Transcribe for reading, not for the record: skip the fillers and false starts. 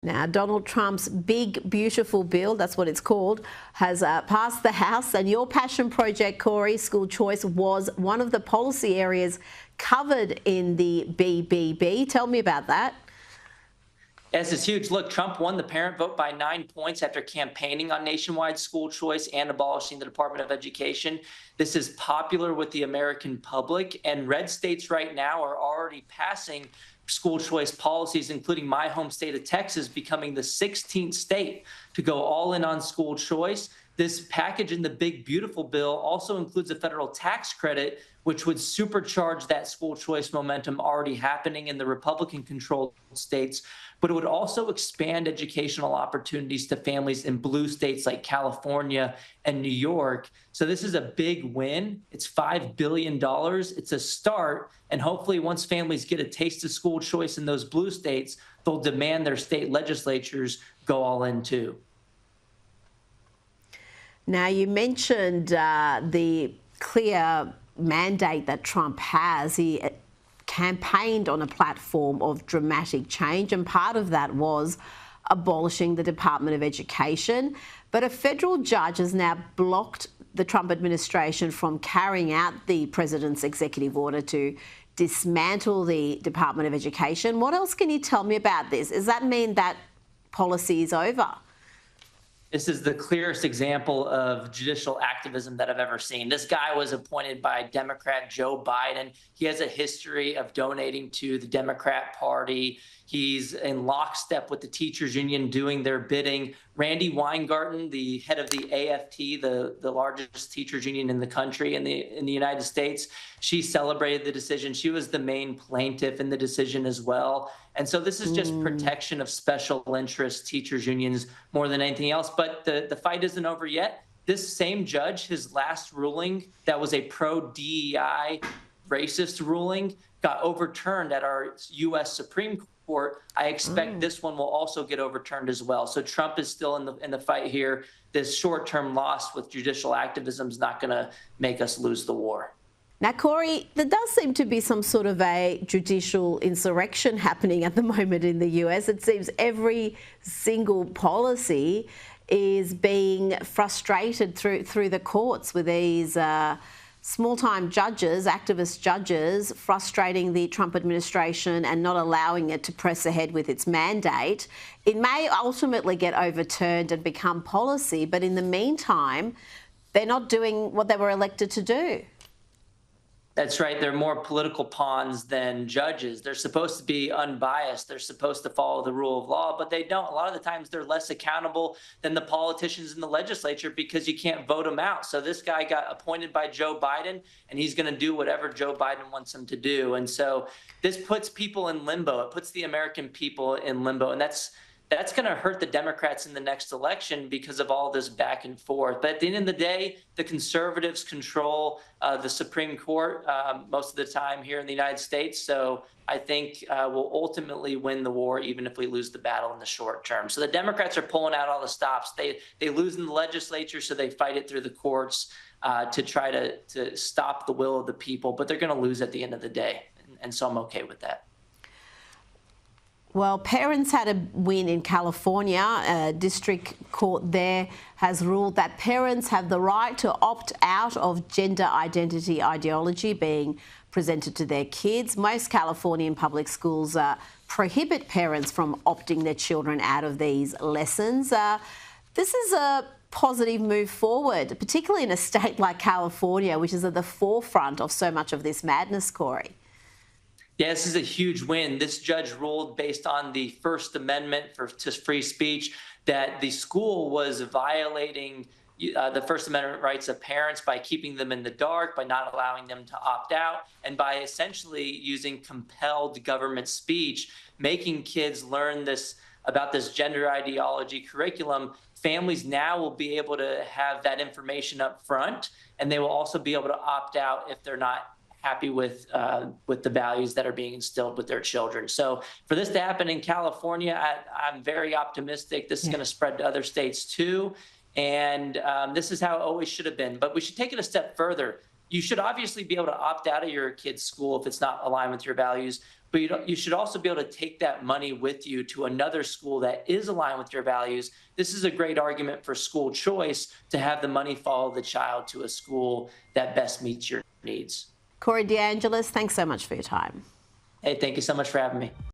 Now, Donald Trump's big, beautiful bill, that's what it's called, has passed the House. And your passion project, Corey, school choice, was one of the policy areas covered in the BBB. Tell me about that. Yes, it's huge. Look, Trump won the parent vote by 9 points after campaigning on nationwide school choice and abolishing the Department of Education. This is popular with the American public, and red states right now are already passing school choice policies, including my home state of Texas becoming the 16th state to go all in on school choice. This package in the big, beautiful bill also includes a federal tax credit, which would supercharge that school choice momentum already happening in the Republican-controlled states. But it would also expand educational opportunities to families in blue states like California and New York. So this is a big win. It's $5 billion. It's a start. And hopefully once families get a taste of school choice in those blue states, they'll demand their state legislatures go all in too. Now, you mentioned the clear mandate that Trump has. He campaigned on a platform of dramatic change, and part of that was abolishing the Department of Education. But a federal judge has now blocked the Trump administration from carrying out the president's executive order to dismantle the Department of Education. What else can you tell me about this? Does that mean that policy is over? This is the clearest example of judicial activism that I've ever seen. This guy was appointed by Democrat Joe Biden. He has a history of donating to the Democrat Party. He's in lockstep with the teachers union doing their bidding. Randy Weingarten, the head of the AFT, the largest teachers union in the country, in the United States, she celebrated the decision. She was the main plaintiff in the decision as well. And so this is just protection of special interest teachers unions more than anything else. But the fight isn't over yet. This same judge, his last ruling that was a pro-DEI racist ruling, got overturned at our U.S. Supreme Court. I expect this one will also get overturned as well. So Trump is still in the fight here. This short-term loss with judicial activism is not going to make us lose the war. Now, Corey, there does seem to be some sort of a judicial insurrection happening at the moment in the US. It seems every single policy is being frustrated through the courts with these small-time judges, activist judges, frustrating the Trump administration and not allowing it to press ahead with its mandate. It may ultimately get overturned and become policy, but in the meantime, they're not doing what they were elected to do. That's right. They're more political pawns than judges. They're supposed to be unbiased. They're supposed to follow the rule of law, but they don't. A lot of the times they're less accountable than the politicians in the legislature because you can't vote them out. So this guy got appointed by Joe Biden, and he's going to do whatever Joe Biden wants him to do. And so this puts people in limbo. It puts the American people in limbo. And that's going to hurt the Democrats in the next election because of all this back and forth. But at the end of the day, the conservatives control the Supreme Court most of the time here in the United States. So I think we'll ultimately win the war, even if we lose the battle in the short term. So the Democrats are pulling out all the stops. They lose in the legislature, so they fight it through the courts to try to stop the will of the people. But they're going to lose at the end of the day. And so I'm okay with that. Well, parents had a win in California. A district court there has ruled that parents have the right to opt out of gender identity ideology being presented to their kids. Most Californian public schools prohibit parents from opting their children out of these lessons. This is a positive move forward, particularly in a state like California, which is at the forefront of so much of this madness, Corey. Yeah, this is a huge win. This judge ruled based on the First Amendment to free speech that the school was violating the First Amendment rights of parents by keeping them in the dark, by not allowing them to opt out, and by essentially using compelled government speech, making kids learn this about this gender ideology curriculum. Families now will be able to have that information up front, and they will also be able to opt out if they're not happy with the values that are being instilled with their children. So for this to happen in California, I'm very optimistic. This is going to spread to other states too. And this is how it always should have been. But we should take it a step further. You should obviously be able to opt out of your kid's school if it's not aligned with your values. but you should also be able to take that money with you to another school that is aligned with your values. This is a great argument for school choice, to have the money follow the child to a school that best meets your needs. Corey DeAngelis, thanks so much for your time. Hey, thank you so much for having me.